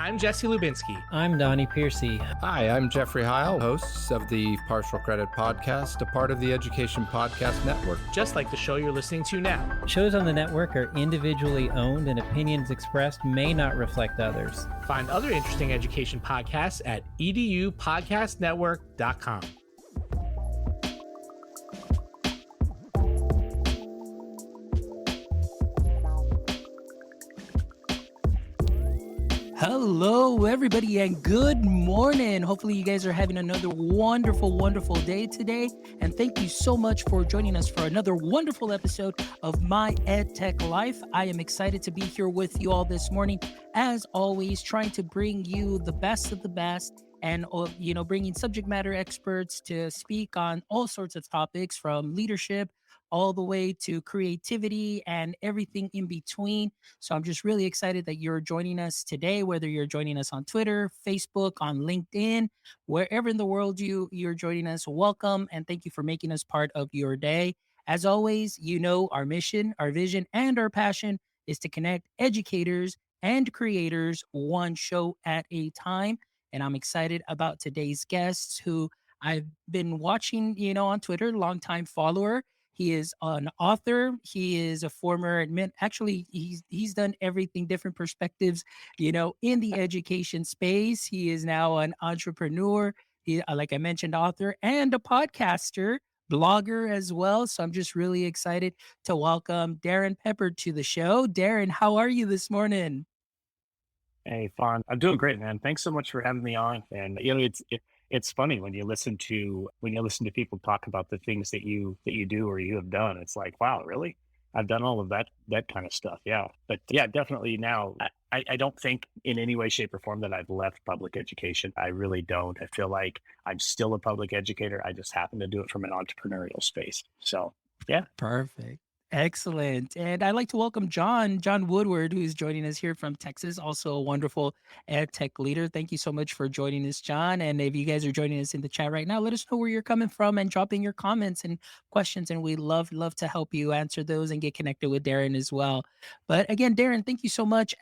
I'm Jesse Lubinsky. I'm Donnie Piercy. Hi, I'm Jeffrey Heil, hosts of the Partial Credit Podcast, a part of the Education Podcast Network. Just like the show you're listening to now. Shows on the network are individually owned and opinions expressed may not reflect others. Find other interesting education podcasts at edupodcastnetwork.com. Hello, everybody, and good morning. Hopefully you guys are having another wonderful day today. And thank you so much for joining us for another wonderful episode of My EdTech Life. I am excited to be here with you all this morning. As always, trying to bring you the best of the best and, bringing subject matter experts to speak on all sorts of topics from leadership all the way to creativity and everything in between. So I'm just really excited that you're joining us today, whether you're joining us on Twitter, Facebook, on LinkedIn, wherever in the world you're joining us. Welcome, and thank you for making us part of your day. As always, you know our mission, our vision, and our passion is to connect educators and creators one show at a time. And I'm excited about today's guests who I've been watching, on Twitter, longtime follower. He is an author. He is a former admin. Actually, he's done everything, different perspectives, in the education space. He is now an entrepreneur. He, like I mentioned, author and a podcaster, blogger as well. So I'm just really excited to welcome Darrin Peppard to the show. Darrin, how are you this morning? Hey, Fawn. I'm doing great, man. Thanks so much for having me on. And it's funny when you listen to people talk about the things that you do or you have done. It's like, wow, really? I've done all of that kind of stuff. Yeah. But yeah, definitely now I don't think in any way, shape, or form that I've left public education. I really don't. I feel like I'm still a public educator. I just happen to do it from an entrepreneurial space. So yeah. Perfect. Excellent. And I'd like to welcome John Woodward, who's joining us here from Texas, also a wonderful ed tech leader. Thank you so much for joining us, John. And if you guys are joining us in the chat right now, let us know where you're coming from and drop in your comments and questions. And we love to help you answer those and get connected with Darrin as well. But again, Darrin, thank you so much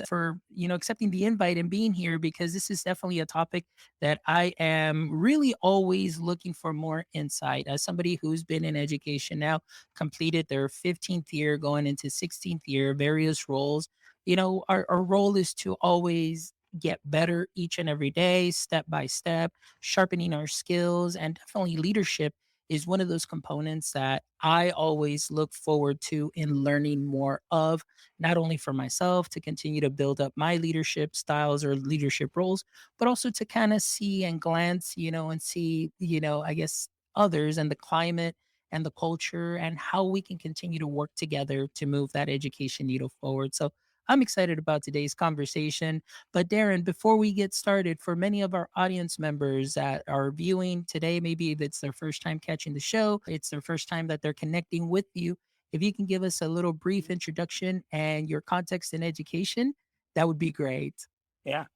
for accepting the invite and being here, because this is definitely a topic that I am really always looking for more insight. As somebody who's been in education now, completed their 15th year, going into 16th year, various roles. Our role is to always get better each and every day, step by step, sharpening our skills, and definitely leadership is one of those components that I always look forward to in learning more of, not only for myself to continue to build up my leadership styles or leadership roles, but also to kind of see and glance, and see, I guess others and the climate and the culture and how we can continue to work together to move that education needle forward. So I'm excited about today's conversation. But Darrin, before we get started, for many of our audience members that are viewing today, maybe it's their first time catching the show, it's their first time that they're connecting with you. If you can give us a little brief introduction and your context in education, that would be great. Yeah,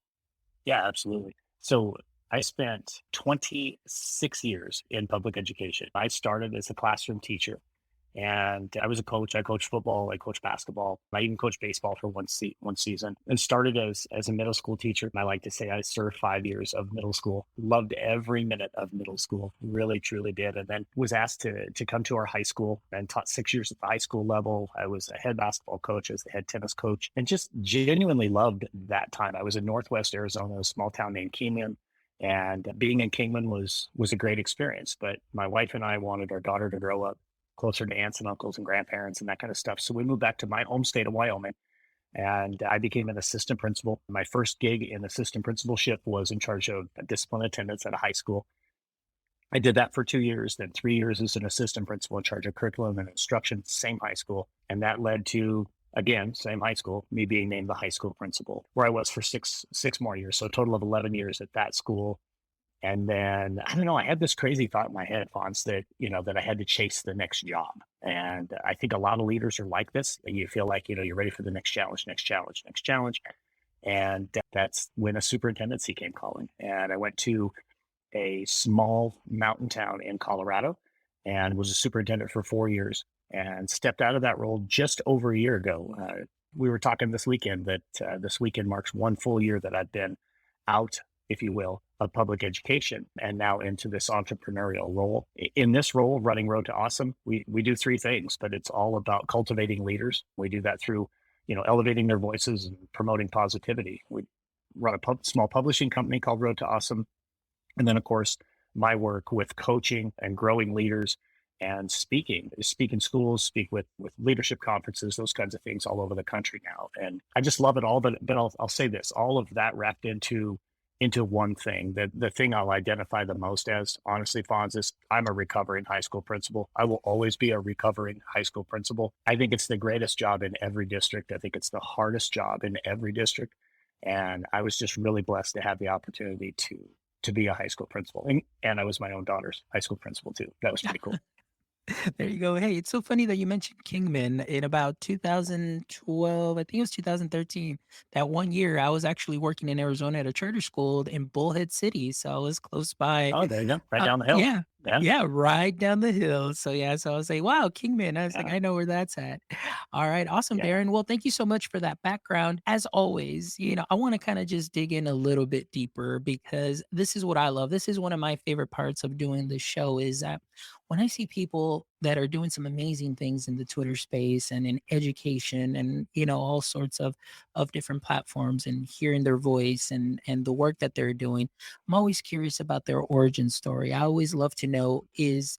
absolutely. So I spent 26 years in public education. I started as a classroom teacher, and I was a coach. I coached football, I coached basketball. I even coached baseball for one season, and started as a middle school teacher. I like to say I served 5 years of middle school. Loved every minute of middle school, really, truly did. And then was asked to come to our high school and taught 6 years at the high school level. I was a head basketball coach, I was the head tennis coach, and just genuinely loved that time. I was in Northwest Arizona, a small town named Kingman. And being in Kingman was a great experience. But my wife and I wanted our daughter to grow up closer to aunts and uncles and grandparents and that kind of stuff. So we moved back to my home state of Wyoming, and I became an assistant principal. My first gig in assistant principalship was in charge of discipline attendance at a high school. I did that for 2 years, then 3 years as an assistant principal in charge of curriculum and instruction, same high school. And that led to, again, same high school, me being named the high school principal, where I was for six more years. So a total of 11 years at that school. And then, I don't know, I had this crazy thought in my head, Fonz, that, that I had to chase the next job. And I think a lot of leaders are like this. You feel like, you're ready for the next challenge. And that's when a superintendency came calling. And I went to a small mountain town in Colorado and was a superintendent for 4 years, and stepped out of that role just over a year ago. We were talking this weekend that this weekend marks 1 full year that I've been out, if you will, of public education and now into this entrepreneurial role. In this role, running Road to Awesome, we do three things, but it's all about cultivating leaders. We do that through, elevating their voices and promoting positivity. We run a small publishing company called Road to Awesome. And then, of course, my work with coaching and growing leaders and speak in schools, speak with leadership conferences, those kinds of things all over the country now. And I just love it all. But I'll say this, all of that wrapped into one thing. The thing I'll identify the most as, honestly, Fonz, is I'm a recovering high school principal. I will always be a recovering high school principal. I think it's the greatest job in every district. I think it's the hardest job in every district. And I was just really blessed to have the opportunity to be a high school principal. And I was my own daughter's high school principal too. That was pretty cool. There you go. Hey, it's so funny that you mentioned Kingman. In about 2012, I think it was 2013, that 1 year, I was actually working in Arizona at a charter school in Bullhead City. So I was close by. Oh, there you go. Right down the hill. Yeah. Yeah. Yeah, right down the hill. So so I was like, wow, Kingman. I was like, Yeah. I know where that's at. All right, awesome, Yeah. Darrin. Well, thank you so much for that background. As always, I want to kind of just dig in a little bit deeper because this is what I love. This is one of my favorite parts of doing the show is that when I see people that are doing some amazing things in the Twitter space and in education and all sorts of different platforms and hearing their voice and the work that they're doing, I'm always curious about their origin story. I always love to know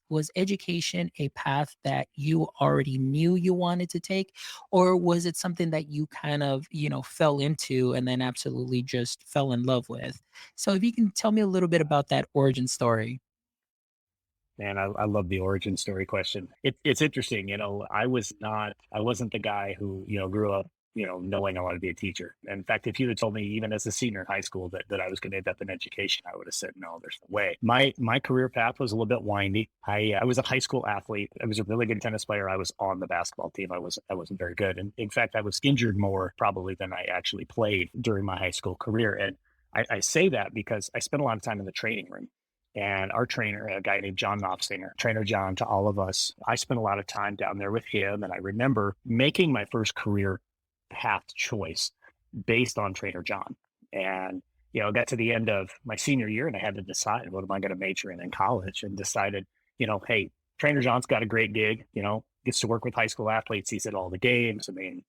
was education a path that you already knew you wanted to take, or was it something that you kind of fell into and then absolutely just fell in love with? So if you can tell me a little bit about that origin story. Man, I love the origin story question. It's interesting. I wasn't the guy who, grew up, knowing I wanted to be a teacher. In fact, if you'd have told me even as a senior in high school that I was going to end up in education, I would have said, no, there's no way. My career path was a little bit windy. I was a high school athlete. I was a really good tennis player. I was on the basketball team. I wasn't very good. And in fact, I was injured more probably than I actually played during my high school career. And I say that because I spent a lot of time in the training room. And our trainer, a guy named John Knopfsinger, Trainer John to all of us, I spent a lot of time down there with him. And I remember making my first career path choice based on Trainer John. And, I got to the end of my senior year and I had to decide what am I going to major in college, and decided, hey, Trainer John's got a great gig, gets to work with high school athletes. He's at all the games. I mean,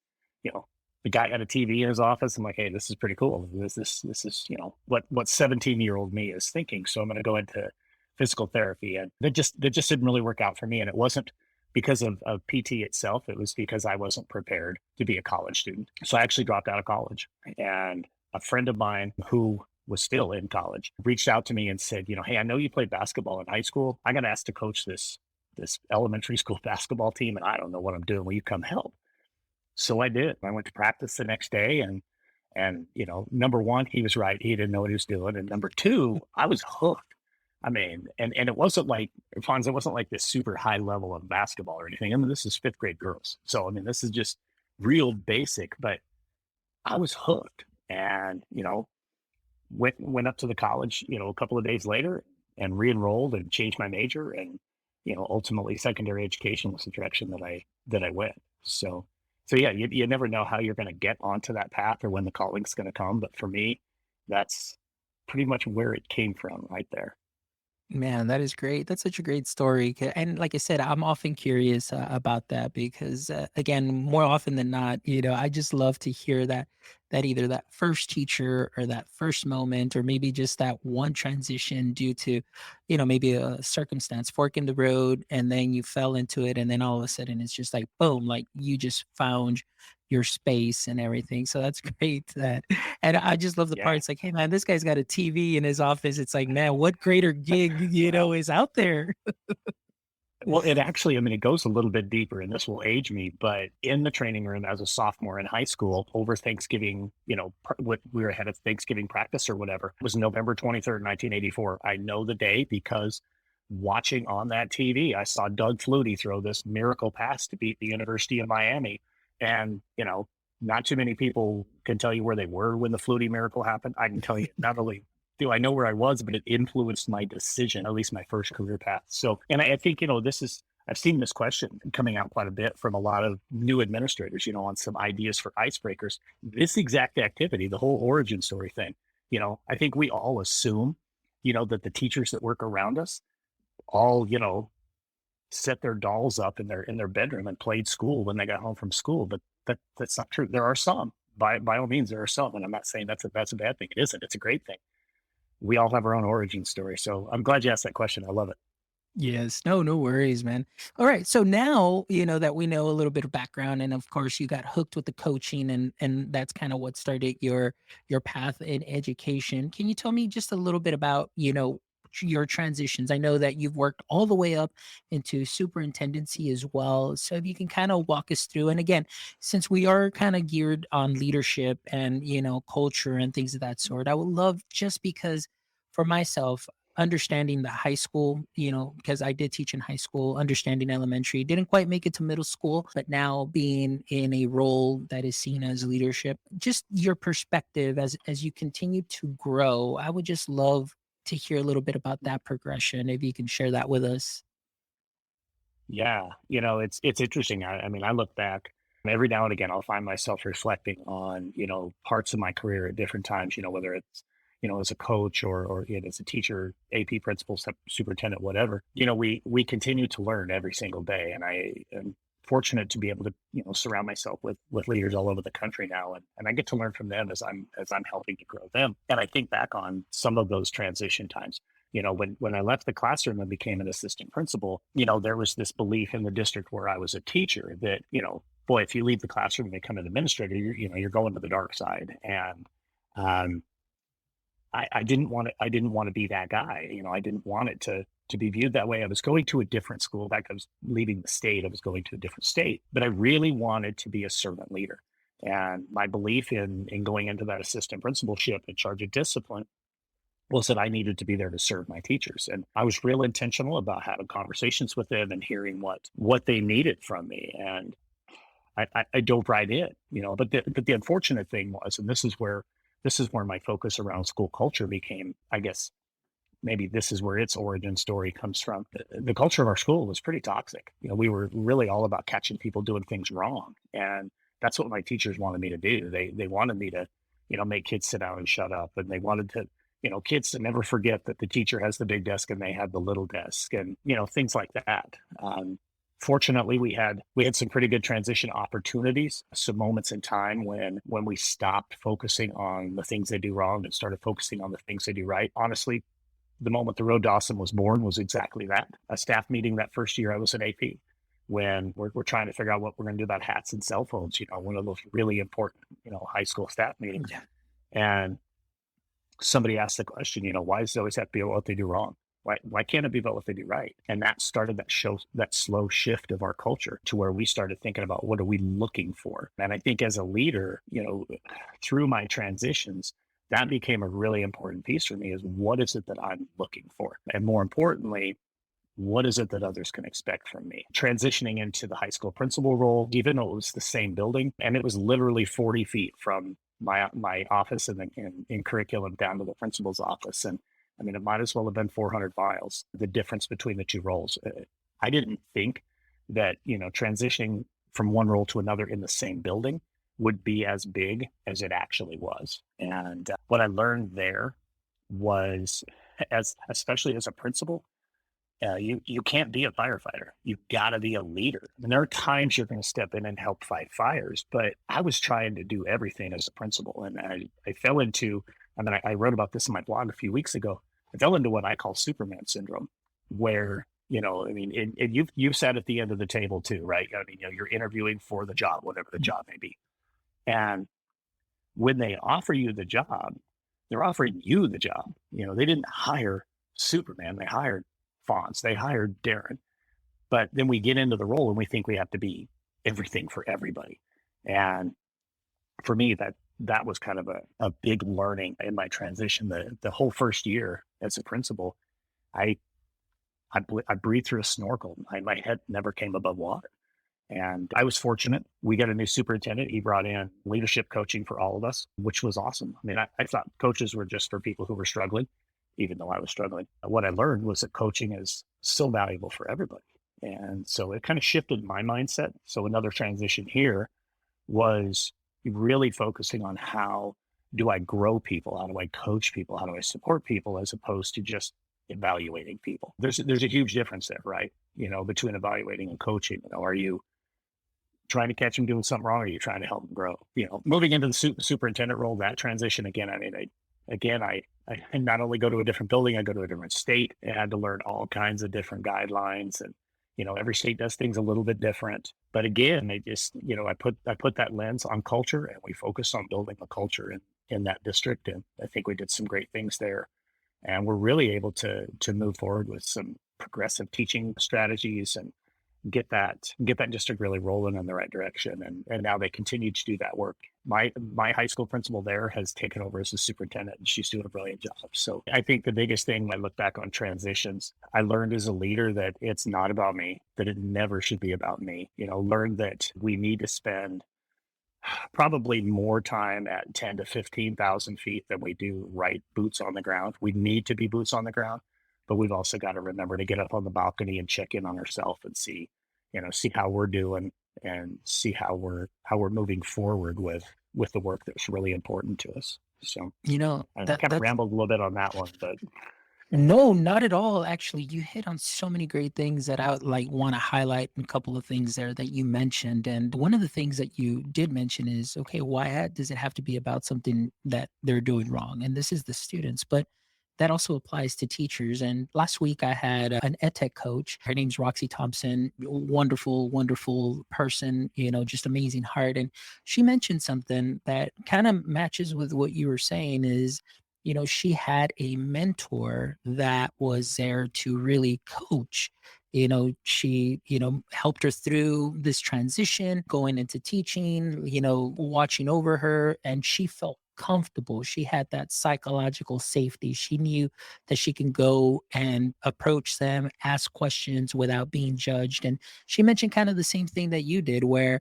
the guy had a TV in his office. I'm like, hey, this is pretty cool. This is, what 17-year-old me is thinking. So I'm going to go into physical therapy. And that just didn't really work out for me. And it wasn't because of PT itself. It was because I wasn't prepared to be a college student. So I actually dropped out of college. And a friend of mine who was still in college reached out to me and said, hey, I know you played basketball in high school. I got asked to coach this elementary school basketball team, and I don't know what I'm doing. Will you come help? So I did. I went to practice the next day, and number one, he was right. He didn't know what he was doing. And number two, I was hooked. I mean, and it wasn't like, Fonz, it wasn't like this super high level of basketball or anything. I mean, this is fifth grade girls. So, I mean, this is just real basic, but I was hooked, and, went up to the college, a couple of days later and re-enrolled and changed my major. And, ultimately secondary education was the direction that I went. So yeah, you never know how you're going to get onto that path or when the calling's going to come. But for me, that's pretty much where it came from right there. Man, that is great. That's such a great story. And like I said, I'm often curious about that because, again, more often than not, I just love to hear that either that first teacher or that first moment, or maybe just that one transition due to, maybe a circumstance, fork in the road, and then you fell into it. And then all of a sudden it's just like, boom, like you just found your space and everything. So that's great and I just love the Yeah. part. It's like, hey man, this guy's got a TV in his office. It's like, man, what greater gig, is out there? Well, it actually, I mean, it goes a little bit deeper, and this will age me, but in the training room as a sophomore in high school over Thanksgiving, what we were ahead of Thanksgiving practice or whatever, it was November 23rd, 1984. I know the day because watching on that TV, I saw Doug Flutie throw this miracle pass to beat the University of Miami. And, not too many people can tell you where they were when the Flutie miracle happened. I can tell you, not only do I know where I was, but it influenced my decision, at least my first career path. So, and I think, this is, I've seen this question coming out quite a bit from a lot of new administrators, on some ideas for icebreakers. This exact activity, the whole origin story thing, I think we all assume, that the teachers that work around us all, set their dolls up in their bedroom and played school when they got home from school. But that's not true. There are some. By all means, there are some. And I'm not saying that's a bad thing. It isn't. It's a great thing. We all have our own origin story. So I'm glad you asked that question. I love it. Yes. No worries, man. All right. So now, that we know a little bit of background, and of course you got hooked with the coaching, and that's kind of what started your path in education. Can you tell me just a little bit about, your transitions? I know that you've worked all the way up into superintendency as well. So if you can kind of walk us through, and again, since we are kind of geared on leadership and, culture and things of that sort, I would love, just because for myself, understanding the high school, because I did teach in high school, understanding elementary, didn't quite make it to middle school, but now being in a role that is seen as leadership, just your perspective as you continue to grow. I would just love to hear a little bit about that progression, if you can share that with us. Yeah. It's interesting. I mean, I look back every now and again, I'll find myself reflecting on, parts of my career at different times, whether it's, as a coach or as a teacher, AP principal, superintendent, whatever, we continue to learn every single day. And I am fortunate to be able to, surround myself with leaders all over the country now. And I get to learn from them as I'm helping to grow them. And I think back on some of those transition times, when I left the classroom and became an assistant principal, there was this belief in the district where I was a teacher that, boy, if you leave the classroom and become an administrator, you're going to the dark side. And, I didn't want to be that guy. I didn't want it to be viewed that way. I was going to a different school. In fact, I was leaving the state. I was going to a different state, but I really wanted to be a servant leader. And my belief in going into that assistant principalship in charge of discipline was that I needed to be there to serve my teachers. And I was real intentional about having conversations with them and hearing what they needed from me. And I dove right in, but the unfortunate thing was, and this is where my focus around school culture became, I guess, maybe this is where its origin story comes from. The culture of our school was pretty toxic. We were really all about catching people doing things wrong. And that's what my teachers wanted me to do. They wanted me to, make kids sit down and shut up. And they wanted to, kids to never forget that the teacher has the big desk and they had the little desk, and, things like that. Fortunately, we had some pretty good transition opportunities, some moments in time when we stopped focusing on the things they do wrong and started focusing on the things they do right. Honestly, the moment the Road Dawson was born was exactly that. A staff meeting that first year I was an AP, when we're trying to figure out what we're going to do about hats and cell phones, one of those really important, high school staff meetings. Yeah. And somebody asked the question, why does it always have to be about what they do wrong? Why can't it be about what they do right? And that started that slow shift of our culture to where we started thinking about what are we looking for? And I think as a leader, through my transitions, that became a really important piece for me, is what is it that I'm looking for? And more importantly, what is it that others can expect from me? Transitioning into the high school principal role, even though it was the same building, and it was literally 40 feet from my office and in curriculum down to the principal's office. And I mean, it might as well have been 400 miles, the difference between the two roles. I didn't think that, transitioning from one role to another in the same building would be as big as it actually was. And what I learned there was, especially as a principal, you can't be a firefighter. You've got to be a leader. I mean, there are times you're going to step in and help fight fires, but I was trying to do everything as a principal. And I fell into, I wrote about this in my blog a few weeks ago. I fell into what I call Superman syndrome, where, you've sat at the end of the table too, right? I mean, you're interviewing for the job, whatever the job may be. And when they offer you the job, they're offering you the job. They didn't hire Superman. They hired Fonz. They hired Darrin. But then we get into the role and we think we have to be everything for everybody. And for me, that was kind of a big learning in my transition. The whole first year as a principal, I breathed through a snorkel. My head never came above water. And I was fortunate. We got a new superintendent. He brought in leadership coaching for all of us, which was awesome. I mean, I thought coaches were just for people who were struggling, even though I was struggling. What I learned was that coaching is so valuable for everybody. And so it kind of shifted my mindset. So another transition here was really focusing on how do I grow people? How do I coach people? How do I support people as opposed to just evaluating people? There's a huge difference there, right? Between evaluating and coaching. Are you trying to catch them doing something wrong? Or are you trying to help them grow? Moving into the superintendent role, that transition again, I not only go to a different building, I go to a different state. I had to learn all kinds of different guidelines, and every state does things a little bit different. But again, I put that lens on culture, and we focus on building a culture in that district, and I think we did some great things there. And we're really able to move forward with some progressive teaching strategies and get that district really rolling in the right direction. And now they continue to do that work. My high school principal there has taken over as the superintendent, and she's doing a brilliant job. So I think the biggest thing when I look back on transitions, I learned as a leader that it's not about me, that it never should be about me. Learned that we need to spend probably more time at 10 to 15,000 feet than we do right boots on the ground. We need to be boots on the ground, but we've also got to remember to get up on the balcony and check in on ourselves and see how we're doing and see how we're moving forward with the work that's really important to us. So, I kind of rambled a little bit on that one, but No, not at all. Actually, you hit on so many great things that I would want to highlight a couple of things there that you mentioned. And one of the things that you did mention is, okay, why does it have to be about something that they're doing wrong? And this is the students, but that also applies to teachers. And last week I had an EdTech coach. Her name's Roxy Thompson. Wonderful, wonderful person, just amazing heart. And she mentioned something that kind of matches with what you were saying is, she had a mentor that was there to really coach. She, helped her through this transition, going into teaching, watching over her, and she felt comfortable. She had that psychological safety. She knew that she can go and approach them, ask questions without being judged. And she mentioned kind of the same thing that you did, where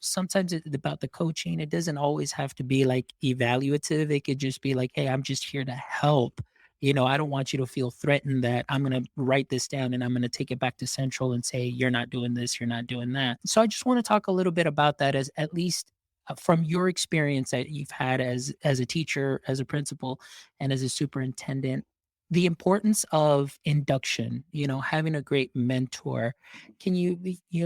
sometimes it's about the coaching. It doesn't always have to be like evaluative. It could just be like, hey, I'm just here to help. I don't want you to feel threatened that I'm going to write this down and I'm going to take it back to central and say, you're not doing this, you're not doing that. So I just want to talk a little bit about that, as at least from your experience that you've had as a teacher, as a principal, and as a superintendent, the importance of induction, having a great mentor. Can you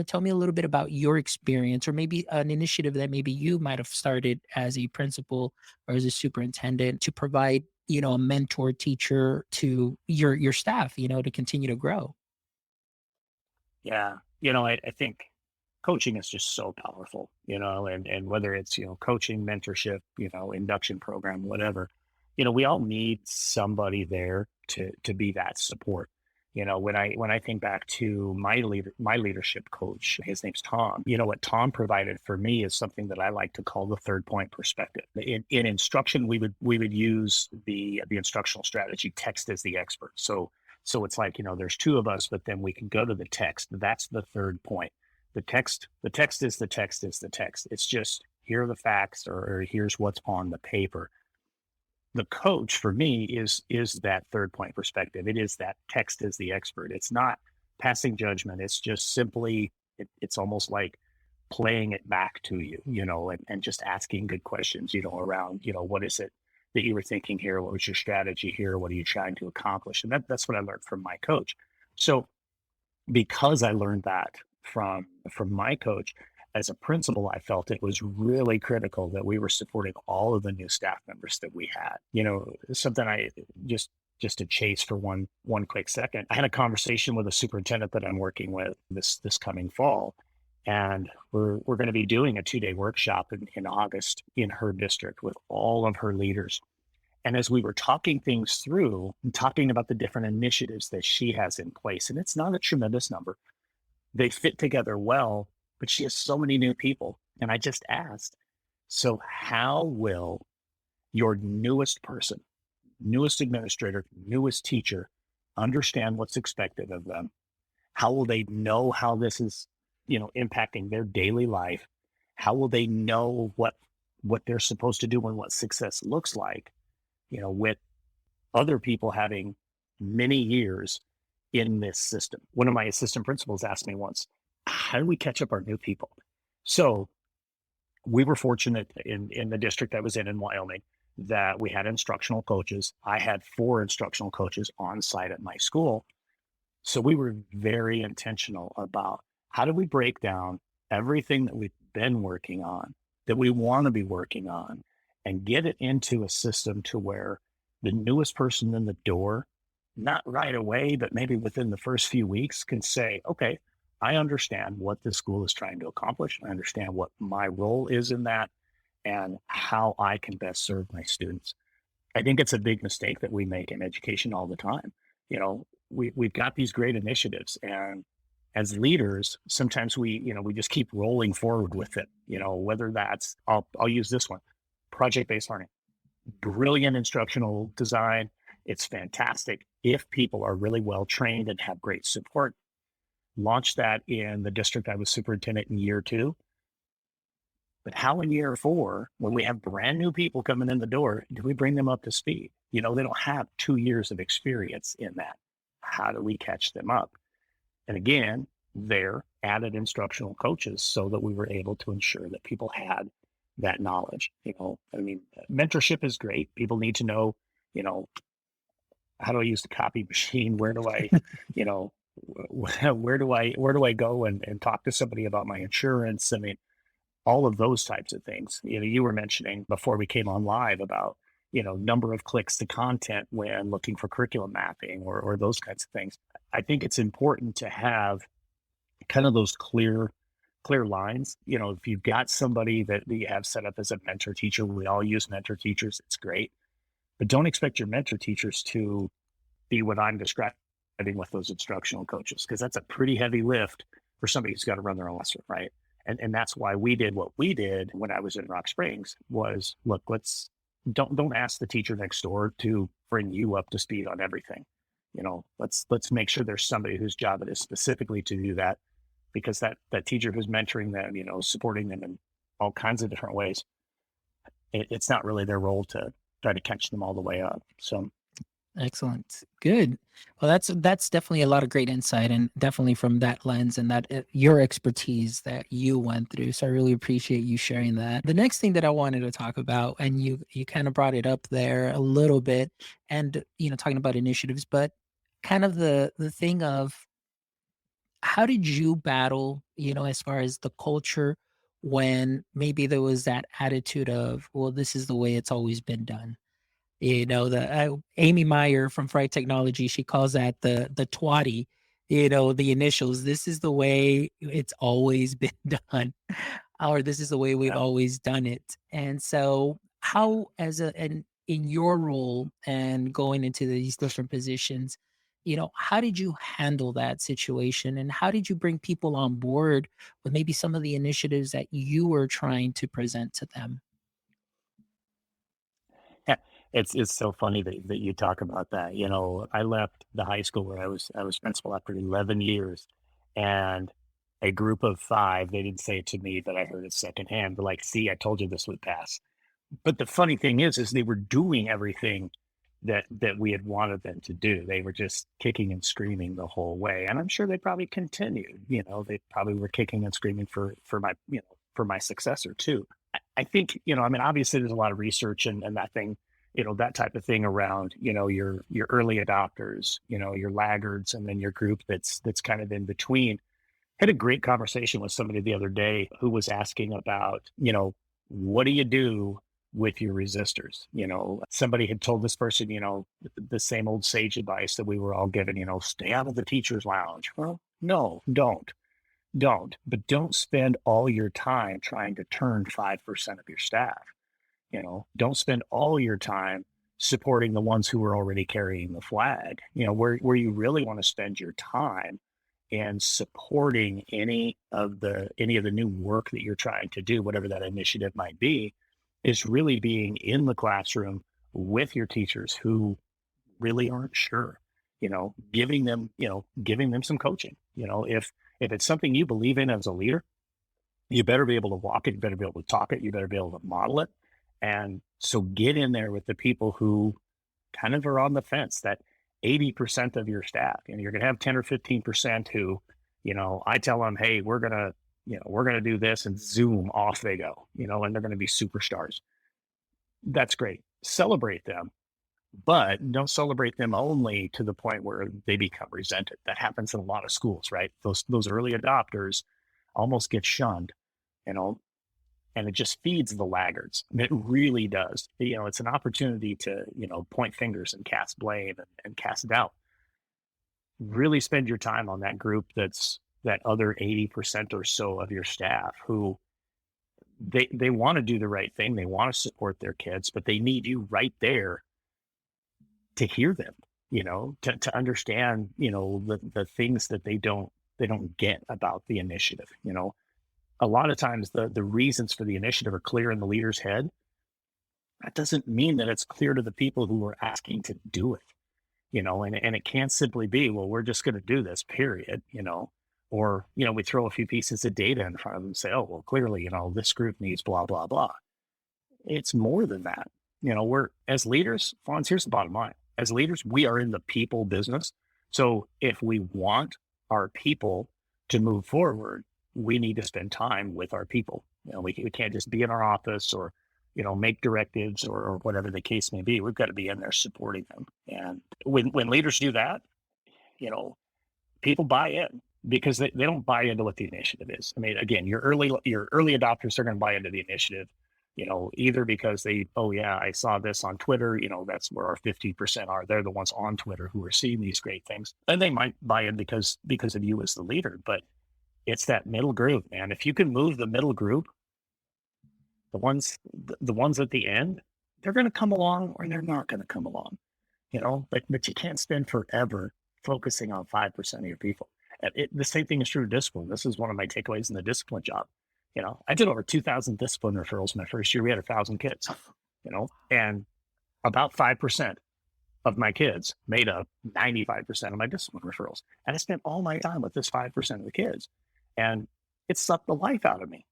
tell me a little bit about your experience, or maybe an initiative that maybe you might have started as a principal or as a superintendent to provide, a mentor teacher to your staff, to continue to grow? yeah, I think coaching is just so powerful, and whether it's, coaching, mentorship, induction program, whatever, we all need somebody there to be that support. When I think back to my leadership coach, his name's Tom. What Tom provided for me is something that I like to call the third point perspective. In instruction, we would use the instructional strategy, text as the expert. So it's like, there's two of us, but then we can go to the text. That's the third point. The text is the text is the text. It's just, here are the facts, or here's what's on the paper. The coach for me is that third point perspective. It is that text is the expert. It's not passing judgment. It's just simply, it's almost like playing it back to you, and just asking good questions, around, what is it that you were thinking here? What was your strategy here? What are you trying to accomplish? And that's what I learned from my coach. So because I learned that from my coach, as a principal, I felt it was really critical that we were supporting all of the new staff members that we had. Something I just to chase for one quick second. I had a conversation with a superintendent that I'm working with this coming fall, and we're going to be doing a 2-day workshop in August in her district with all of her leaders. And as we were talking things through and talking about the different initiatives that she has in place, and it's not a tremendous number, they fit together well, but she has so many new people. And I just asked, so how will your newest person, newest administrator, newest teacher understand what's expected of them? How will they know how this is, impacting their daily life? How will they know what they're supposed to do and what success looks like, with other people having many years in this system. One of my assistant principals asked me once, how do we catch up our new people? So we were fortunate in the district I was in Wyoming that we had instructional coaches. I had 4 instructional coaches on site at my school. So we were very intentional about how do we break down everything that we've been working on, that we want to be working on, and get it into a system to where the newest person in the door, not right away, but maybe within the first few weeks, can say, okay, I understand what this school is trying to accomplish. I understand what my role is in that and how I can best serve my students. I think it's a big mistake that we make in education all the time. You know, we've got these great initiatives, and as leaders, sometimes we just keep rolling forward with it. Whether that's, I'll use this one, project-based learning, brilliant instructional design. It's fantastic if people are really well trained and have great support. Launched that in the district I was superintendent in year 2. But how in year 4, when we have brand new people coming in the door, do we bring them up to speed? They don't have 2 years of experience in that. How do we catch them up? And again, they're added instructional coaches so that we were able to ensure that people had that knowledge. Mentorship is great. People need to know, how do I use the copy machine? Where do I, where do I go and talk to somebody about my insurance? All of those types of things. You were mentioning before we came on live about, number of clicks to content when looking for curriculum mapping or those kinds of things. I think it's important to have kind of those clear lines. If you've got somebody that you have set up as a mentor teacher, we all use mentor teachers. It's great, but don't expect your mentor teachers to be what I'm describing with those instructional coaches, because that's a pretty heavy lift for somebody who's got to run their own lesson, right? And that's why we did what we did when I was in Rock Springs was, look, don't ask the teacher next door to bring you up to speed on everything. Let's make sure there's somebody whose job it is specifically to do that, because that teacher who's mentoring them, supporting them in all kinds of different ways, it's not really their role to try to catch them all the way up. So. Excellent. Good. Well, that's definitely a lot of great insight, and definitely from that lens and that your expertise that you went through. So I really appreciate you sharing that. The next thing that I wanted to talk about, and you kind of brought it up there a little bit, and talking about initiatives, but kind of the thing of how did you battle, as far as the culture, when maybe there was that attitude of, well, this is the way it's always been done. Amy Meyer from Fright Technology, she calls that the twatty, the initials. This is the way it's always been done, or this is the way we've always done it. And so how, in your role and going into these different positions, how did you handle that situation, and how did you bring people on board with maybe some of the initiatives that you were trying to present to them? It's so funny that you talk about that. I left the high school where I was principal after 11 years, and a group of 5, they didn't say it to me, but I heard it secondhand. They're like, see, I told you this would pass. But the funny thing is they were doing everything that we had wanted them to do. They were just kicking and screaming the whole way. And I'm sure they probably continued, they probably were kicking and screaming for my successor too. I think, obviously there's a lot of research and that thing, that type of thing around, your early adopters, your laggards, and then your group that's kind of in between. I had a great conversation with somebody the other day who was asking about, what do you do with your resistors? Somebody had told this person, the same old sage advice that we were all given, stay out of the teacher's lounge. Well, no, don't, but don't spend all your time trying to turn 5% of your staff. Don't spend all your time supporting the ones who are already carrying the flag. Where you really want to spend your time and supporting any of the new work that you're trying to do, whatever that initiative might be, is really being in the classroom with your teachers who really aren't sure. Giving them some coaching. If it's something you believe in as a leader, you better be able to walk it. You better be able to talk it. You better be able to model it. And so get in there with the people who kind of are on the fence, that 80% of your staff, and you're going to have 10 or 15% who, I tell them, hey, we're going to do this, and zoom, off they go, and they're going to be superstars. That's great. Celebrate them, but don't celebrate them only to the point where they become resented. That happens in a lot of schools, right? Those early adopters almost get shunned, you know, and it just feeds the laggards. And it really does. It's an opportunity to, point fingers and cast blame and cast doubt. Really spend your time on that group that's that other 80% or so of your staff who they want to do the right thing. They want to support their kids, but they need you right there to hear them, to understand, the things that they don't get about the initiative. A lot of times the reasons for the initiative are clear in the leader's head. That doesn't mean that it's clear to the people who are asking to do it, and it can't simply be, well, we're just going to do this, period, or, we throw a few pieces of data in front of them and say, oh, well, clearly, this group needs blah, blah, blah. It's more than that. We're, as leaders, Fonz, here's the bottom line. As leaders, we are in the people business. So if we want our people to move forward, we need to spend time with our people. We can't just be in our office or, make directives or whatever the case may be. We've got to be in there supporting them. And when leaders do that, people buy in because they don't buy into what the initiative is. I mean, again, your early adopters are going to buy into the initiative, either because oh yeah, I saw this on Twitter, that's where our 50% are. They're the ones on Twitter who are seeing these great things. And they might buy in because of you as the leader, but it's that middle group, man. If you can move the middle group, the ones at the end, they're going to come along or they're not going to come along, but you can't spend forever focusing on 5% of your people. The same thing is true of discipline. This is one of my takeaways in the discipline job. I did over 2,000 discipline referrals my first year. We had 1,000 kids, and about 5% of my kids made up 95% of my discipline referrals. And I spent all my time with this 5% of the kids, and it sucked the life out of me.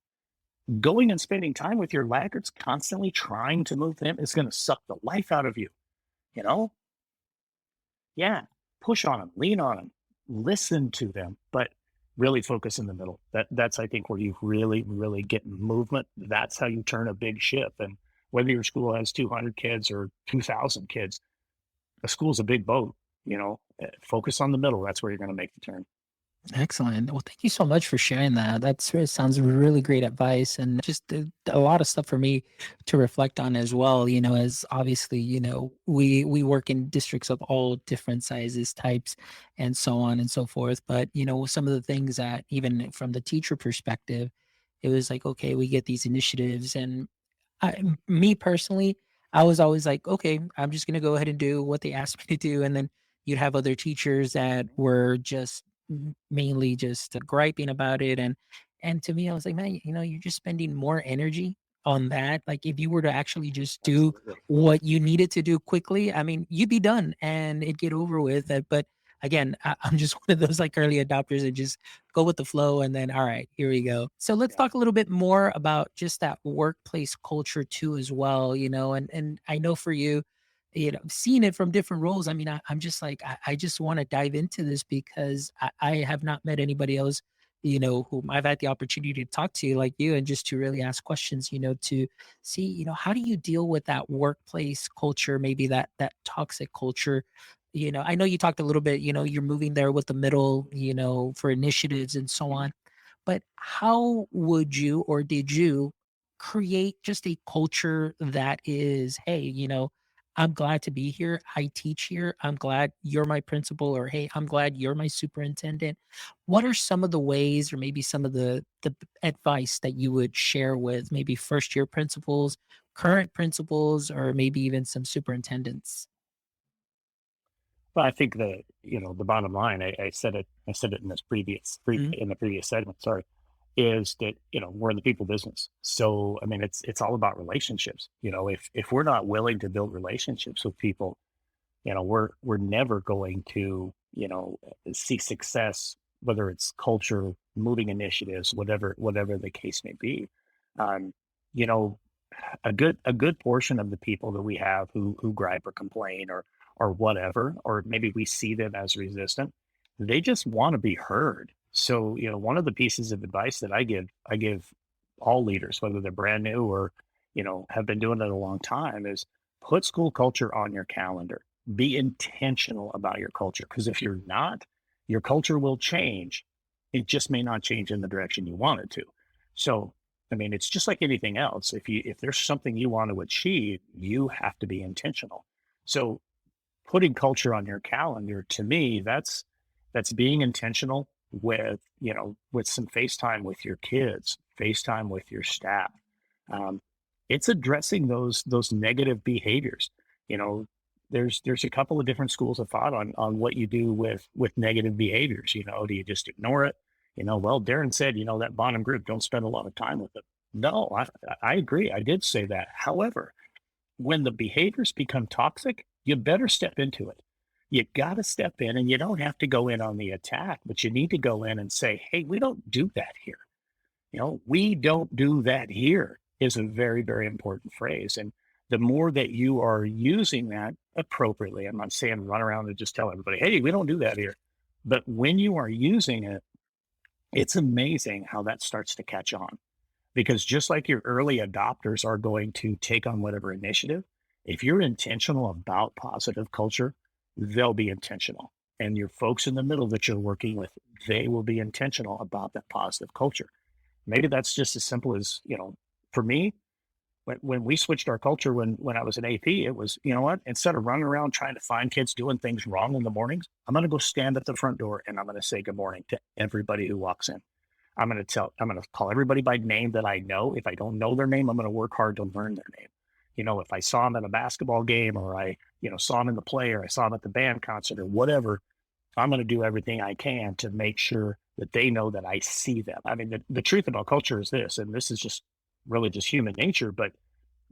Going and spending time with your laggards, constantly trying to move them, is going to suck the life out of you. Yeah, push on them, lean on them, listen to them, but really focus in the middle. That's, I think, where you really, really get movement. That's how you turn a big ship. And whether your school has 200 kids or 2,000 kids, a school's a big boat, focus on the middle. That's where you're going to make the turn. Excellent. Well, thank you so much for sharing that. Sounds really great advice, and just a lot of stuff for me to reflect on as well. As obviously, we work in districts of all different sizes, types, and so on and so forth. But, some of the things that even from the teacher perspective, it was like, okay, we get these initiatives, and me personally, I was always like, okay, I'm just going to go ahead and do what they asked me to do. And then you'd have other teachers that were just mainly just griping about it. And to me, I was like, man, you're just spending more energy on that. Like, if you were to actually just do what you needed to do quickly, I mean, you'd be done and it'd get over with. But again, I'm just one of those like early adopters and just go with the flow. And then, all right, here we go. So let's talk a little bit more about just that workplace culture too, as well, and I know for you, seeing it from different roles. I mean, I'm just like, I just want to dive into this because I have not met anybody else, whom I've had the opportunity to talk to like you, and just to really ask questions, to see, how do you deal with that workplace culture, maybe that toxic culture. I know you talked a little bit, you're moving there with the middle, for initiatives and so on, but how would you, or did you create just a culture that is, hey, I'm glad to be here. I teach here. I'm glad you're my principal, or hey, I'm glad you're my superintendent. What are some of the ways, or maybe some of the advice that you would share with maybe first year principals, current principals, or maybe even some superintendents? Well, I think the bottom line, I said it in this in the previous segment, sorry, is that, we're in the people business. So, I mean, it's all about relationships. If we're not willing to build relationships with people, we're never going to, see success, whether it's culture, moving initiatives, whatever the case may be. A good portion of the people that we have who gripe or complain or or whatever, or maybe we see them as resistant. They just want to be heard. So, one of the pieces of advice that I give all leaders, whether they're brand new or, have been doing it a long time, is put school culture on your calendar. Be intentional about your culture. Because if you're not, your culture will change. It just may not change in the direction you want it to. So, it's just like anything else. If there's something you want to achieve, you have to be intentional. So putting culture on your calendar, to me, that's being intentional with, with some FaceTime with your kids, FaceTime with your staff. It's addressing those negative behaviors. There's a couple of different schools of thought on what you do with negative behaviors. Do you just ignore it? Well, Darrin said, that bottom group, don't spend a lot of time with them. No, I agree. I did say that. However, when the behaviors become toxic, you better step into it. You got to step in, and you don't have to go in on the attack, but you need to go in and say, hey, we don't do that here. We don't do that here is a very, very important phrase. And the more that you are using that appropriately, I'm not saying run around and just tell everybody, hey, we don't do that here. But when you are using it, it's amazing how that starts to catch on. Because just like your early adopters are going to take on whatever initiative, if you're intentional about positive culture, they'll be intentional. And your folks in the middle that you're working with, they will be intentional about that positive culture. Maybe that's just as simple as, for me, when we switched our culture when I was an AP, it was, instead of running around trying to find kids doing things wrong in the mornings, I'm going to go stand at the front door and I'm going to say good morning to everybody who walks in. I'm going to call everybody by name that I know. If I don't know their name, I'm going to work hard to learn their name. If I saw them at a basketball game, or I, saw them in the play, or I saw them at the band concert or whatever, I'm going to do everything I can to make sure that they know that I see them. The truth about culture is this, and this is just really just human nature, but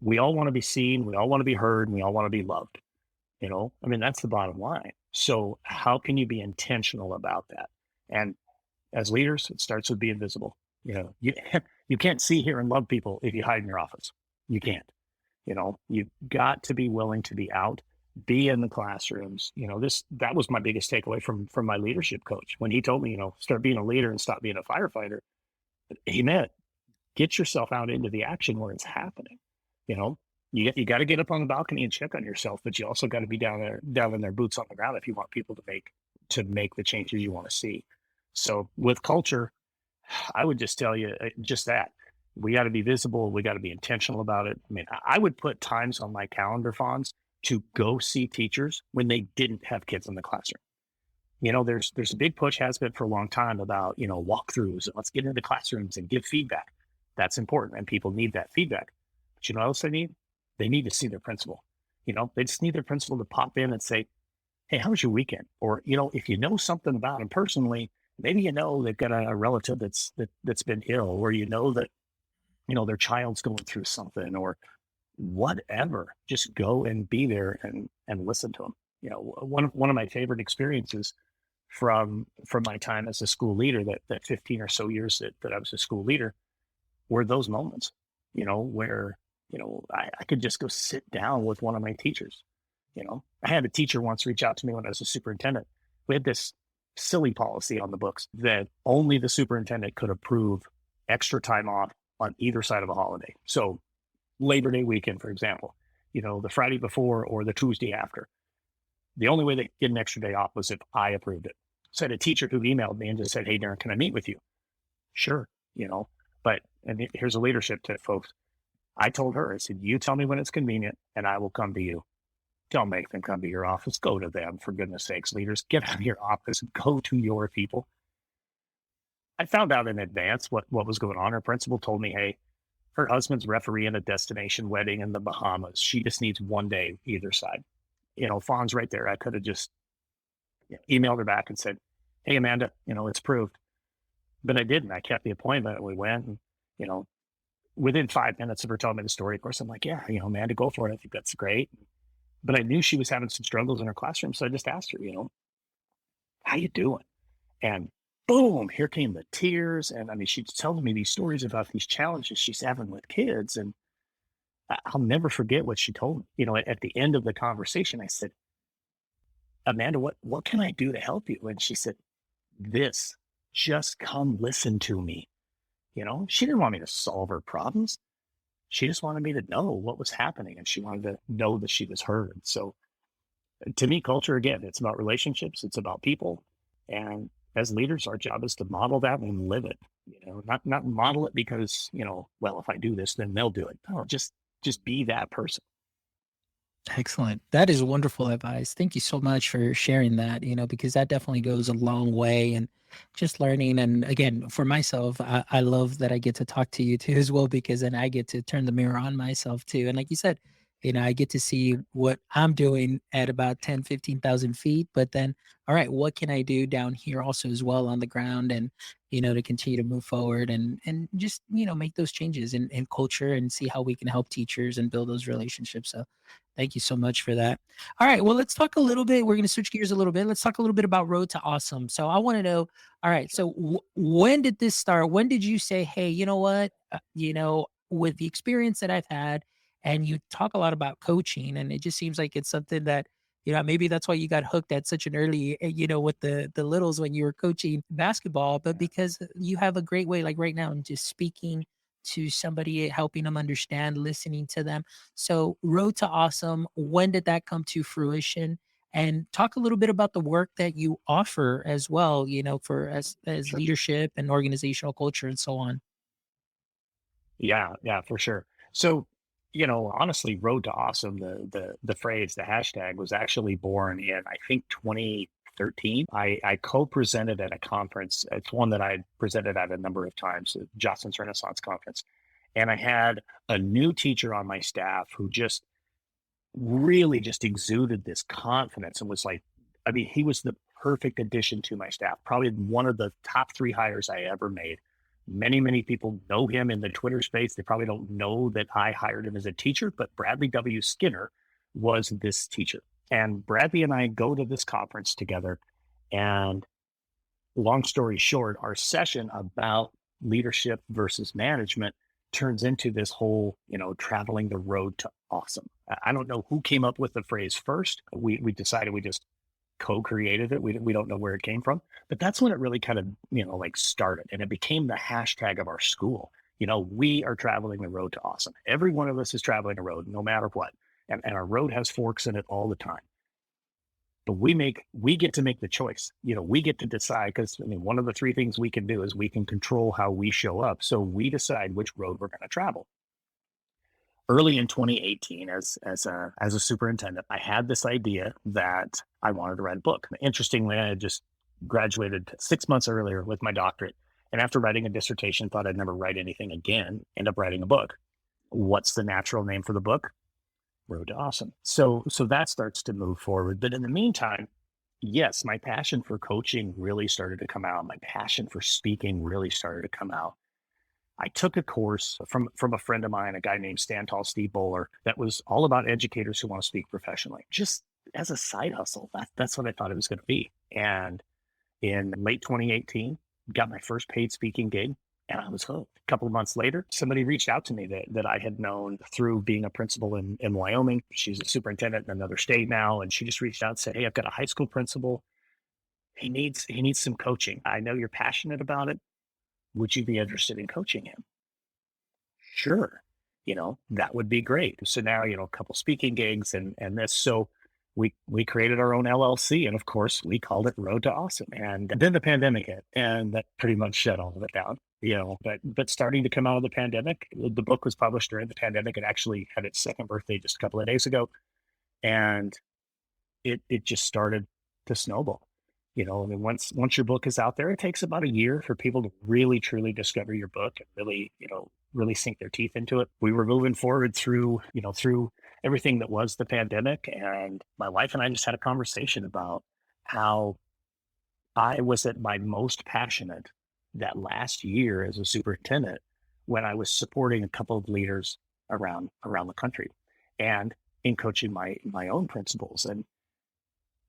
we all want to be seen, we all want to be heard, and we all want to be loved. That's the bottom line. So how can you be intentional about that? And as leaders, it starts with being visible. You can't see, hear, and love people if you hide in your office. You can't. You've got to be willing to be out, be in the classrooms. That was my biggest takeaway from my leadership coach when he told me, start being a leader and stop being a firefighter. He meant get yourself out into the action where it's happening. You got to get up on the balcony and check on yourself, but you also got to be down in their boots on the ground if you want people to make the changes you want to see. So with culture, I would just tell you just that. We got to be visible. We got to be intentional about it. I would put times on my calendar, Fonz, to go see teachers when they didn't have kids in the classroom. There's a big push, has been for a long time, about, walkthroughs, and let's get into classrooms and give feedback. That's important, and people need that feedback. But what else they need? They need to see their principal. They just need their principal to pop in and say, hey, how was your weekend? Or, if you know something about them personally, maybe they've got a relative that's been ill, or that their child's going through something, or whatever. Just go and be there and listen to them. One of my favorite experiences from my time as a school leader, that 15 or so years that I was a school leader, were those moments, where, I could just go sit down with one of my teachers. I had a teacher once reach out to me when I was a superintendent. We had this silly policy on the books that only the superintendent could approve extra time off on either side of a holiday. So Labor Day weekend, for example, the Friday before or the Tuesday after. The only way they get an extra day off was if I approved it. So I had a teacher who emailed me and just said, hey, Darrin, can I meet with you? Sure. And here's a leadership tip, folks. I told her, I said, you tell me when it's convenient and I will come to you. Don't make them come to your office. Go to them, for goodness sakes, leaders. Get out of your office and go to your people. I found out in advance what was going on. Her principal told me, hey, her husband's refereeing a destination wedding in the Bahamas. She just needs one day either side. Fawn's right there. I could have just emailed her back and said, hey, Amanda, it's approved. But I didn't. I kept the appointment and we went. And, within 5 minutes of her telling me the story, of course, I'm like, yeah, Amanda, go for it. I think that's great. But I knew she was having some struggles in her classroom. So I just asked her, how you doing? And boom, here came the tears. And she's telling me these stories about these challenges she's having with kids. And I'll never forget what she told me. At the end of the conversation, I said, Amanda, what can I do to help you? And she said, this, just come listen to me. She didn't want me to solve her problems. She just wanted me to know what was happening, and she wanted to know that she was heard. So to me, culture, again, it's about relationships, it's about people. And as leaders, our job is to model that and live it. Not model it because, well, if I do this, then they'll do it. No, just be that person. Excellent. That is wonderful advice. Thank you so much for sharing that, because that definitely goes a long way and just learning. And again, for myself, I love that I get to talk to you too as well, because then I get to turn the mirror on myself too. And like you said, I get to see what I'm doing at about 10, 15,000 feet, but then, all right, what can I do down here also as well on the ground, and, to continue to move forward and just, make those changes in culture and see how we can help teachers and build those relationships. So thank you so much for that. All right. Well, let's talk a little bit. We're going to switch gears a little bit. Let's talk a little bit about Road to Awesome. So I want to know, all right, so when did this start? When did you say, hey, you know what, with the experience that I've had, and you talk a lot about coaching, and it just seems like it's something that, maybe that's why you got hooked at such an early, with the littles when you were coaching basketball, but because you have a great way, like right now, in just speaking to somebody, helping them understand, listening to them. So Road to Awesome, when did that come to fruition? And talk a little bit about the work that you offer as well, for as Sure. leadership and organizational culture and so on. Yeah, for sure. So, honestly, Road to Awesome, the phrase, the hashtag was actually born in, I think, 2013. I co-presented at a conference. It's one that I presented at a number of times, the Jocelyn's Renaissance Conference. And I had a new teacher on my staff who just really just exuded this confidence and was like, I mean, he was the perfect addition to my staff, probably one of the top 3 hires I ever made. Many people know him in the Twitter space. They probably don't know that I hired him as a teacher, but Bradley W. Skinner was this teacher. And Bradley and I go to this conference together. And long story short, our session about leadership versus management turns into this whole, traveling the road to awesome. I don't know who came up with the phrase first. We decided we just co-created it. We don't know where it came from, but that's when it really kind of, like started, and it became the hashtag of our school. We are traveling the road to awesome. Every one of us is traveling a road, no matter what. And our road has forks in it all the time. But we get to make the choice. We get to decide, because one of the 3 things we can do is we can control how we show up. So we decide which road we're going to travel. Early in 2018, as a superintendent, I had this idea that I wanted to write a book. Interestingly, I had just graduated 6 months earlier with my doctorate, and after writing a dissertation, thought I'd never write anything again. End up writing a book. What's the natural name for the book? Road to Awesome. So that starts to move forward. But in the meantime, yes, my passion for coaching really started to come out. My passion for speaking really started to come out. I took a course from a friend of mine, a guy named Steve Bowler, that was all about educators who want to speak professionally, just as a side hustle. That's what I thought it was going to be. And in late 2018, got my first paid speaking gig, and I was hooked. A couple of months later, somebody reached out to me that I had known through being a principal in Wyoming. She's a superintendent in another state now, and she just reached out and said, "Hey, I've got a high school principal. He needs some coaching. I know you're passionate about it. Would you be interested in coaching him?" Sure. That would be great. So now, a couple speaking gigs and this. So we created our own LLC, and of course we called it Road to Awesome. And then the pandemic hit, and that pretty much shut all of it down. But starting to come out of the pandemic, the book was published during the pandemic. It actually had its 2nd birthday just a couple of days ago. And it just started to snowball. Once your book is out there, it takes about a year for people to really, truly discover your book and really sink their teeth into it. We were moving forward through everything that was the pandemic. And my wife and I just had a conversation about how I was at my most passionate that last year as a superintendent, when I was supporting a couple of leaders around the country and in coaching my own principals. And